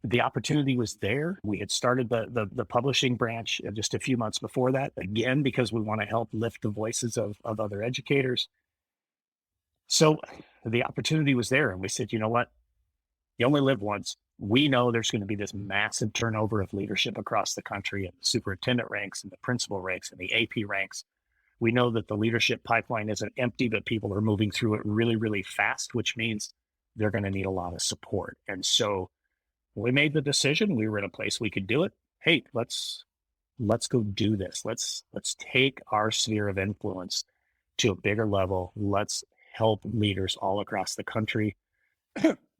the opportunity was there. We had started the publishing branch just a few months before that, again, because we want to help lift the voices of other educators. So the opportunity was there. And we said, you know what? You only live once. We know there's going to be this massive turnover of leadership across the country in the superintendent ranks and the principal ranks and the AP ranks. We know that the leadership pipeline isn't empty, but people are moving through it really, really fast, which means they're going to need a lot of support. And so we made the decision. We were in a place we could do it. Hey, let's go do this. Let's take our sphere of influence to a bigger level. Let's help leaders all across the country.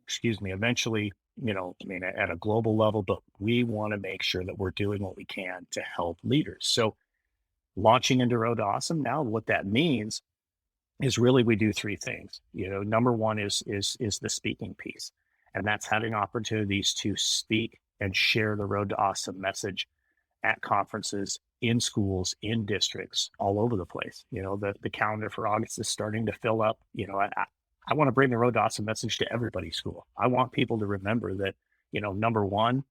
Excuse me, eventually, at a global level, but we want to make sure that we're doing what we can to help leaders. So launching into Road to Awesome now, what that means is really we do three things. Number one is the speaking piece. And that's having opportunities to speak and share the Road to Awesome message at conferences, in schools, in districts, all over the place. The calendar for August is starting to fill up. I want to bring the Road to Awesome message to everybody's school. I want people to remember that, number one,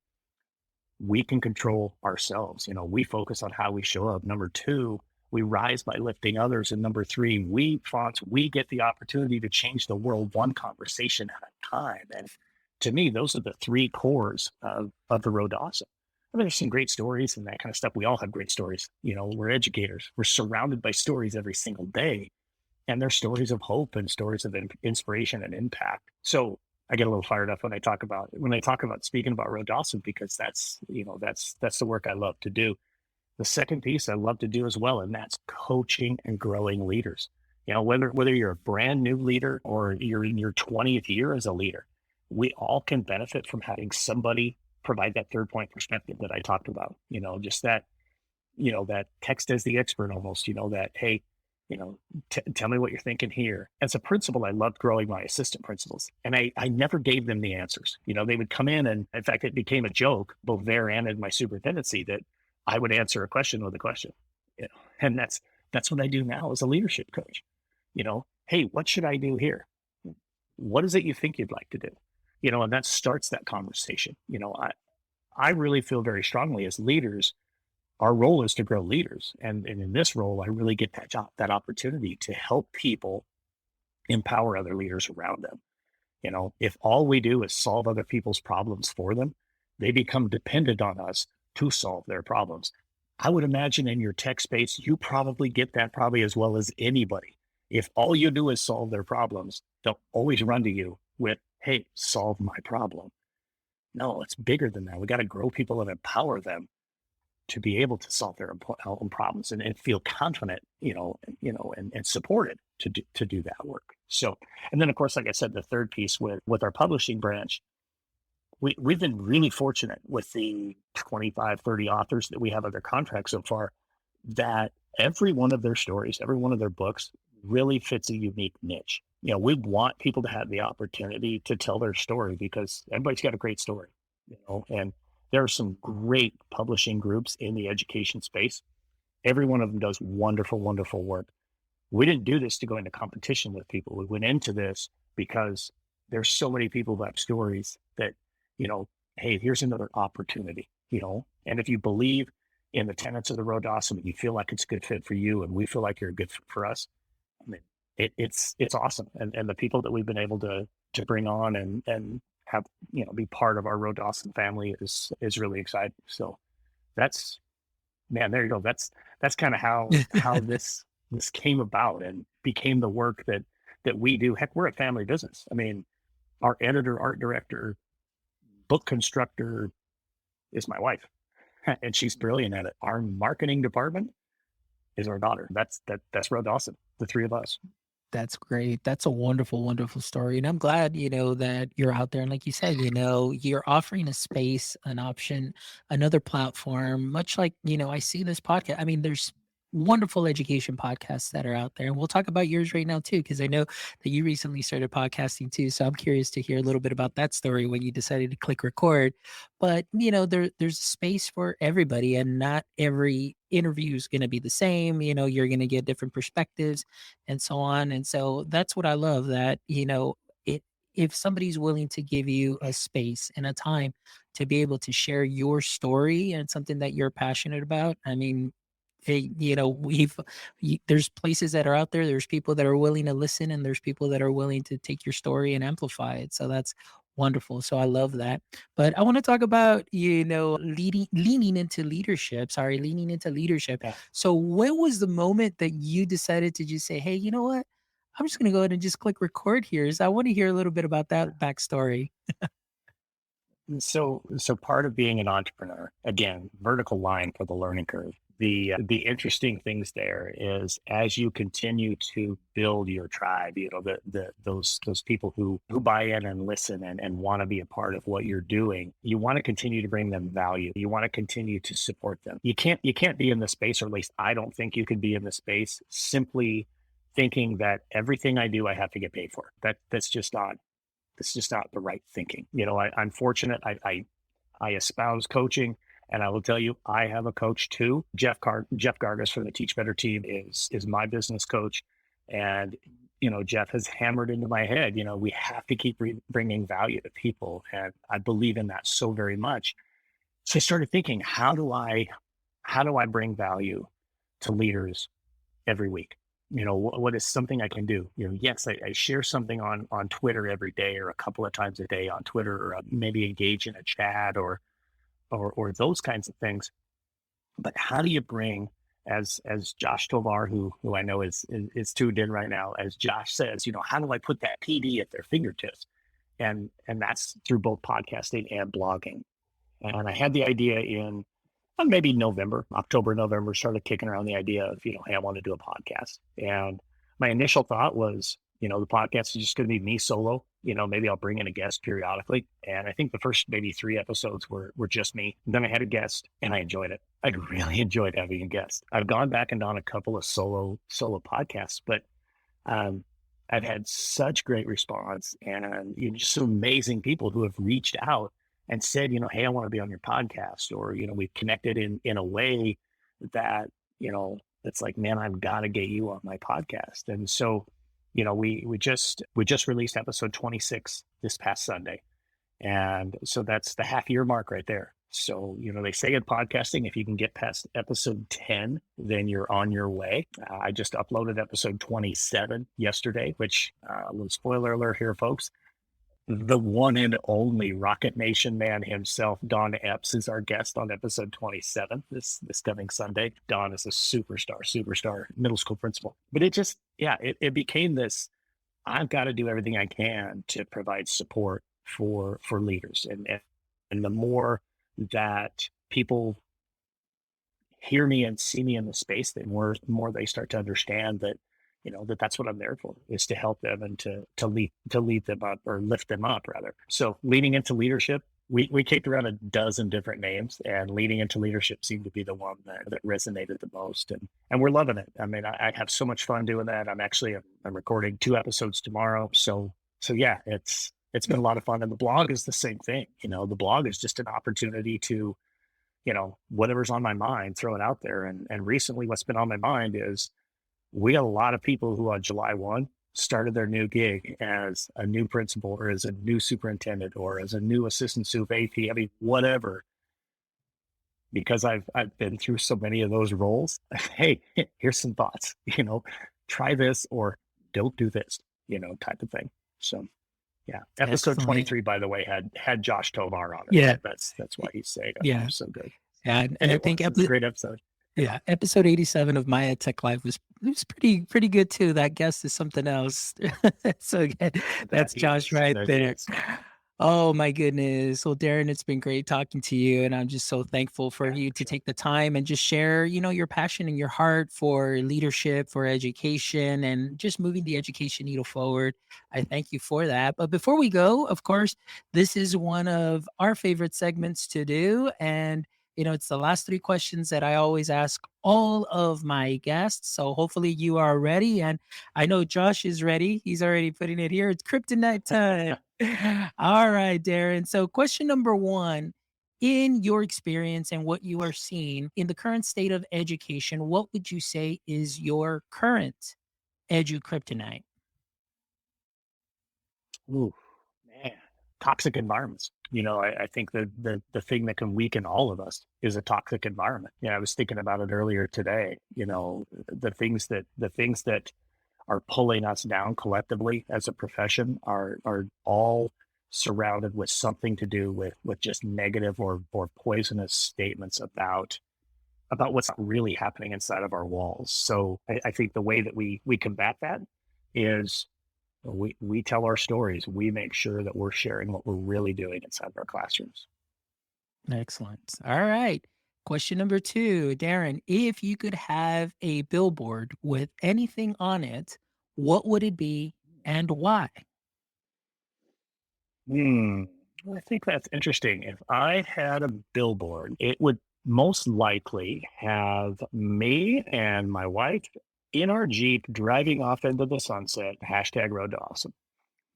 we can control ourselves. We focus on how we show up. Number two, we rise by lifting others. And number three, we get the opportunity to change the world one conversation at a time. And to me, those are the three cores of the Road to Awesome. I mean, there's some great stories and that kind of stuff. We all have great stories. We're educators. We're surrounded by stories every single day. And they're stories of hope and stories of inspiration and impact. So I get a little fired up when I talk about speaking about Road to Awesome, because that's the work I love to do. The second piece I love to do as well, and that's coaching and growing leaders. Whether you're a brand new leader or you're in your 20th year as a leader, we all can benefit from having somebody provide that third point perspective that I talked about. Just that, that text as the expert almost. That, hey, tell me what you're thinking here. As a principal, I loved growing my assistant principals, and I never gave them the answers. They would come in, and in fact, it became a joke both there and in my superintendency that I would answer a question with a question. And that's what I do now as a leadership coach. Hey, what should I do here? What is it you think you'd like to do? And that starts that conversation. I really feel very strongly as leaders, our role is to grow leaders. And in this role, I really get that opportunity to help people empower other leaders around them. If all we do is solve other people's problems for them, they become dependent on us to solve their problems. I would imagine in your tech space, you probably get that probably as well as anybody. If all you do is solve their problems, they'll always run to you with, hey, solve my problem. No, it's bigger than that. We got to grow people and empower them to be able to solve their own problems and feel confident, and supported to do that work. So, and then of course, like I said, the third piece with our publishing branch, we've been really fortunate with the 25, 30 authors that we have under contract so far, that every one of their stories, every one of their books really fits a unique niche. We want people to have the opportunity to tell their story because everybody's got a great story, and there are some great publishing groups in the education space. Every one of them does wonderful, wonderful work. We didn't do this to go into competition with people. We went into this because there's so many people who have stories that, hey, here's another opportunity, and if you believe in the tenets of the Road to Awesome and you feel like it's a good fit for you and we feel like you're a good fit for us, I mean, it's awesome. And the people that we've been able to bring on and have, be part of our Road to Awesome family is really exciting. So there you go. That's kind of how this came about and became the work that we do. Heck, we're a family business. I mean, our editor, art director, book constructor is my wife, and she's brilliant at it. Our marketing department is our daughter. That's Road to Awesome, the three of us. That's great. That's a wonderful, wonderful story. And I'm glad, that you're out there. And like you said, you're offering a space, an option, another platform, much like, I see this podcast. I mean, there's wonderful education podcasts that are out there. And we'll talk about yours right now too, because I know that you recently started podcasting too. So I'm curious to hear a little bit about that story when you decided to click record. But, there's space for everybody, and not every interview is going to be the same. You're going to get different perspectives and so on. And so that's what I love, that, if somebody's willing to give you a space and a time to be able to share your story and something that you're passionate about, I mean, hey, there's places that are out there. There's people that are willing to listen, and there's people that are willing to take your story and amplify it. So that's Wonderful. So I love that. But I want to talk about, leaning into leadership. Sorry, leaning into leadership. Yeah. So when was the moment that you decided to just say, hey, you know what? I'm just going to go ahead and just click record here. So I want to hear a little bit about that backstory. So part of being an entrepreneur, again, vertical line for the learning curve. The interesting things there is as you continue to build your tribe, those people who buy in and listen and want to be a part of what you're doing, you want to continue to bring them value. You want to continue to support them. You can't be in the space, or at least I don't think you could be in the space simply thinking that everything I do I have to get paid for. That's just not the right thinking. I'm fortunate. I espouse coaching, and I will tell you, I have a coach too. Jeff Gargas from the Teach Better team is my business coach, and Jeff has hammered into my head. We have to keep bringing value to people, and I believe in that so very much. So I started thinking, how do I bring value to leaders every week? What is something I can do? Yes, I share something on Twitter every day, or a couple of times a day on Twitter, or maybe engage in a chat or those kinds of things. But how do you bring, as Josh Tovar, who I know is tuned in right now, as Josh says, how do I put that PD at their fingertips? And that's through both podcasting and blogging. And I had the idea in maybe October, November, started kicking around the idea of, hey, I want to do a podcast. And my initial thought was, the podcast is just going to be me solo. Maybe I'll bring in a guest periodically. And I think the first maybe 3 episodes were just me. And then I had a guest, and I enjoyed it. I really enjoyed having a guest. I've gone back and done a couple of solo podcasts, but I've had such great response, and just some amazing people who have reached out and said, hey, I want to be on your podcast, or, we've connected in a way that, it's like, man, I've got to get you on my podcast. And so, we just released episode 26 this past Sunday. And so that's the half-year mark right there. So, they say in podcasting, if you can get past episode 10, then you're on your way. I just uploaded episode 27 yesterday, which, a little spoiler alert here, folks. The one and only Rocket Nation man himself, Don Epps, is our guest on episode 27 this coming Sunday. Don is a superstar middle school principal. But it became this, I've got to do everything I can to provide support for leaders. And the more that people hear me and see me in the space, the more they start to understand that, that's what I'm there for, is to help them and to lead them up, or lift them up rather. So leaning into leadership, we kicked around a dozen different names, and leaning into leadership seemed to be the one that resonated the most. And we're loving it. I mean, I have so much fun doing that. I'm recording 2 episodes tomorrow. So yeah, it's been a lot of fun. And the blog is the same thing. The blog is just an opportunity to, whatever's on my mind, throw it out there. And recently what's been on my mind is, we got a lot of people who on July 1 started their new gig as a new principal, or as a new superintendent, or as a new assistant soup, AP, whatever. Because I've been through so many of those roles. Hey, here's some thoughts, try this or don't do this, type of thing. So yeah. Episode Excellent. 23, by the way, had Josh Tovar on it. Yeah. That's why he's saying it. Yeah. So good. Yeah. And I think it's a great episode. Yeah, episode 87 of My Ed Tech Life was pretty good too. That guest is something else. So again, that's Josh right there. Oh my goodness. Well, Darrin, it's been great talking to you, and I'm just so thankful for you to take the time and just share, your passion and your heart for leadership, for education, and just moving the education needle forward. I thank you for that. But before we go, of course, this is one of our favorite segments to do, and it's the last 3 questions that I always ask all of my guests. So hopefully you are ready. And I know Josh is ready. He's already putting it here. It's kryptonite time. All right, Darrin. So question number 1, in your experience and what you are seeing in the current state of education, what would you say is your current edu kryptonite? Ooh, man. Toxic environments. I think the thing that can weaken all of us is a toxic environment. I was thinking about it earlier today. The things that are pulling us down collectively as a profession are all surrounded with something to do with just negative or poisonous statements about what's really happening inside of our walls. So I think the way that we combat that is we tell our stories. We make sure that we're sharing what we're really doing inside of our classrooms. Excellent. All right. Question number 2, Darrin, if you could have a billboard with anything on it, what would it be and why? Hmm. I think that's interesting. If I had a billboard, it would most likely have me and my wife in our Jeep driving off into the sunset, hashtag road to awesome.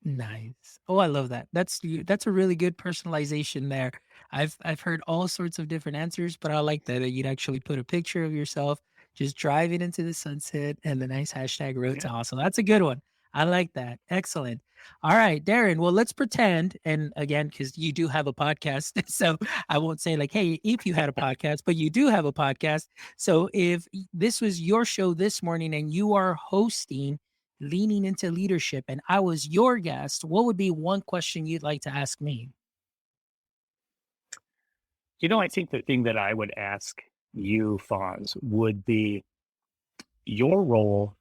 Nice. Oh, I love that. That's a really good personalization there. I've heard all sorts of different answers, but I like that you'd actually put a picture of yourself just driving into the sunset and the nice hashtag road to Yeah. awesome. That's a good one. I like that. Excellent. All right, Darrin. Well, let's pretend, and again, because you do have a podcast, so I won't say like, hey, if you had a podcast, but you do have a podcast. So if this was your show this morning and you are hosting leaning into leadership and I was your guest, what would be one question you'd like to ask me? I think the thing that I would ask you, Fonz, would be your role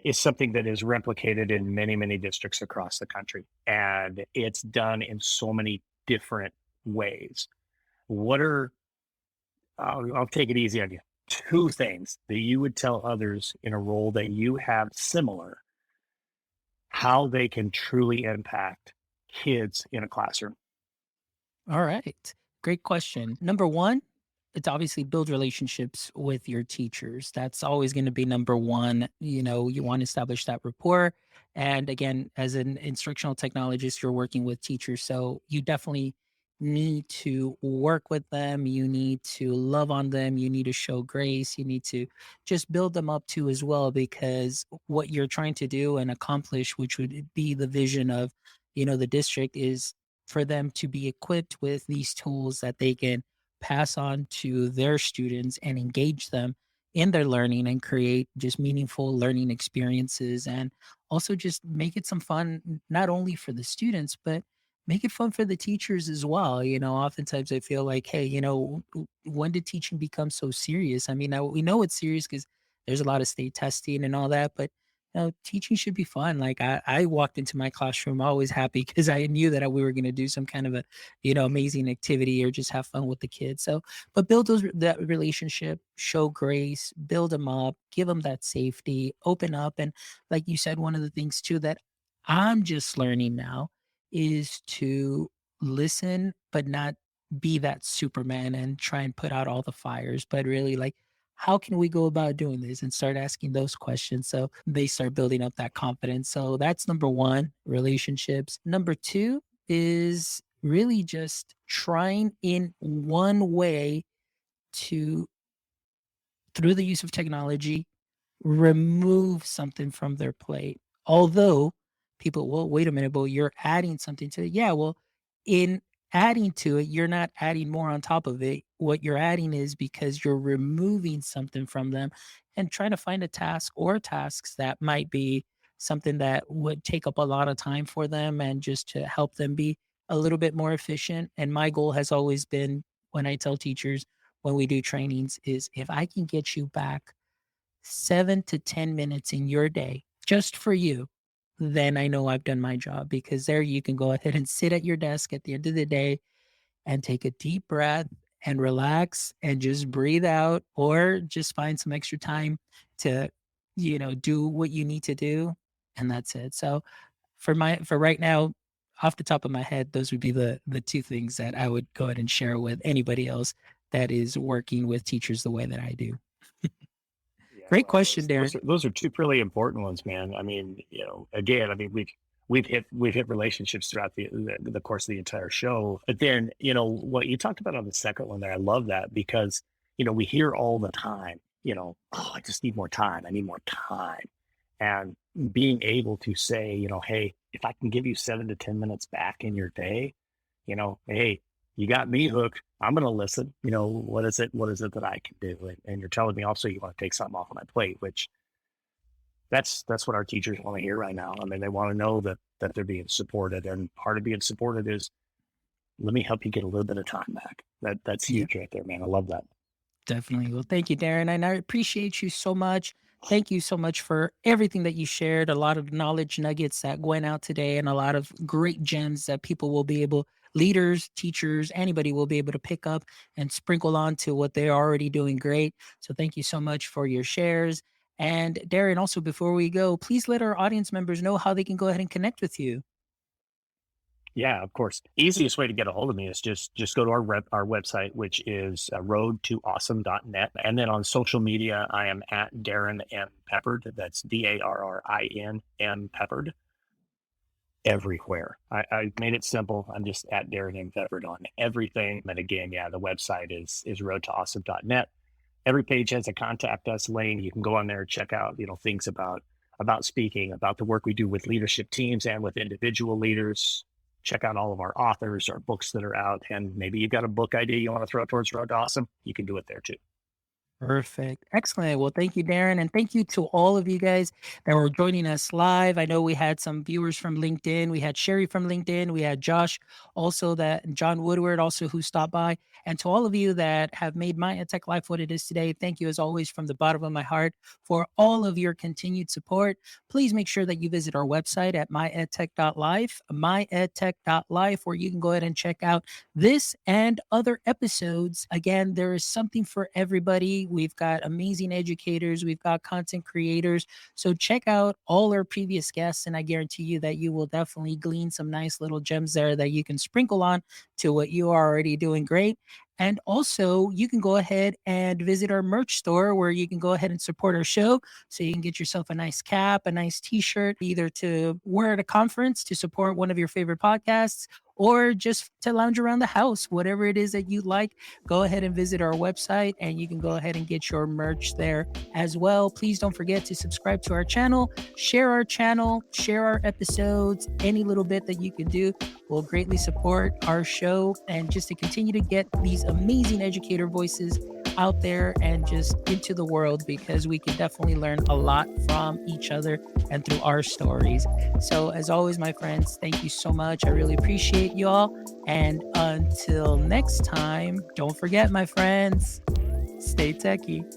is something that is replicated in many, many districts across the country. And it's done in so many different ways. What are, I'll take it easy on you, 2 things that you would tell others in a role that you have similar, how they can truly impact kids in a classroom? All right. Great question. Number one, it's obviously build relationships with your teachers. That's always going to be number one. You want to establish that rapport. And again, as an instructional technologist, you're working with teachers. So you definitely need to work with them. You need to love on them. You need to show grace. You need to just build them up too as well, because what you're trying to do and accomplish, which would be the vision of, the district, is for them to be equipped with these tools that they can pass on to their students and engage them in their learning and create just meaningful learning experiences, and also just make it some fun, not only for the students but make it fun for the teachers as well. Oftentimes I feel like, hey, when did teaching become so serious? I mean, now we know it's serious because there's a lot of state testing and all that, but teaching should be fun. Like I walked into my classroom always happy because I knew that we were going to do some kind of a, amazing activity or just have fun with the kids. So, but build that relationship, show grace, build them up, give them that safety, open up. And like you said, one of the things too that I'm just learning now is to listen, but not be that Superman and try and put out all the fires, but really like, how can we go about doing this, and start asking those questions so they start building up that confidence. So that's number one, relationships. Number two is really just trying in one way to, through the use of technology, remove something from their plate. Although people, well, wait a minute, but you're adding something to it. Yeah, well, in adding to it, you're not adding more on top of it. What you're adding is because you're removing something from them and trying to find a task or tasks that might be something that would take up a lot of time for them, and just to help them be a little bit more efficient. And my goal has always been, when I tell teachers when we do trainings, is if I can get you back 7 to 10 minutes in your day just for you, then I know I've done my job, because there you can go ahead and sit at your desk at the end of the day and take a deep breath and relax and just breathe out, or just find some extra time to, do what you need to do. And that's it. So for right now, off the top of my head, those would be the 2 things that I would go ahead and share with anybody else that is working with teachers the way that I do. Yeah, Great well, question, Darrin. those are 2 really important ones, man. I mean, again, I mean, we've hit relationships throughout the course of the entire show. But then, what you talked about on the second one there, I love that, because we hear all the time, oh, I just need more time. I need more time. And being able to say, hey, if I can give you 7 to 10 minutes back in your day, hey, you got me hooked. I'm going to listen. What is it? What is it that I can do? And you're telling me also you want to take something off of my plate, which that's what our teachers want to hear right now. I mean, they want to know that that they're being supported. And part of being supported is, let me help you get a little bit of time back. That's huge right there, man. I love that. Definitely. Well, thank you, Darrin. And I appreciate you so much. Thank you so much for everything that you shared, a lot of knowledge nuggets that went out today, and a lot of great gems that people will be able, leaders, teachers, anybody will be able to pick up and sprinkle onto what they're already doing great. So thank you so much for your shares. And Darrin, also before we go, please let our audience members know how they can go ahead and connect with you. Yeah, of course. Easiest way to get a hold of me is just go to our website, which is roadtoawesome.net. And then on social media, I am at Darrin M. Peppard. That's Darrin M. Peppard. Everywhere. I made it simple. I'm just at Darrin M. Peppard on everything. And again, yeah, the website is roadtoawesome.net. Every page has a contact us lane. You can go on there and check out, things about speaking, about the work we do with leadership teams and with individual leaders. Check out all of our authors, our books that are out, and maybe you've got a book idea you want to throw towards Road to Awesome. You can do it there too. Perfect. Excellent. Well, thank you, Darrin. And thank you to all of you guys that were joining us live. I know we had some viewers from LinkedIn. We had Sherry from LinkedIn. We had Josh, also that John Woodward, also who stopped by. And to all of you that have made my EdTech life what it is today, thank you as always from the bottom of my heart for all of your continued support. Please make sure that you visit our website at myedtech.life, where you can go ahead and check out this and other episodes. Again, there is something for everybody. We've got amazing educators. We've got content creators. So check out all our previous guests, and I guarantee you that you will definitely glean some nice little gems there that you can sprinkle on to what you are already doing great. And also, you can go ahead and visit our merch store where you can go ahead and support our show. So you can get yourself a nice cap, a nice t-shirt, either to wear at a conference to support one of your favorite podcasts, or just to lounge around the house, whatever it is that you like. Go ahead and visit our website and you can go ahead and get your merch there as well. Please don't forget to subscribe to our channel, share our episodes. Any little bit that you can do will greatly support our show, and just to continue to get these amazing educator voices out there and just into the world, because we can definitely learn a lot from each other and through our stories. So as always, my friends, thank you so much. I really appreciate you all. And until next time, don't forget, my friends, stay techie.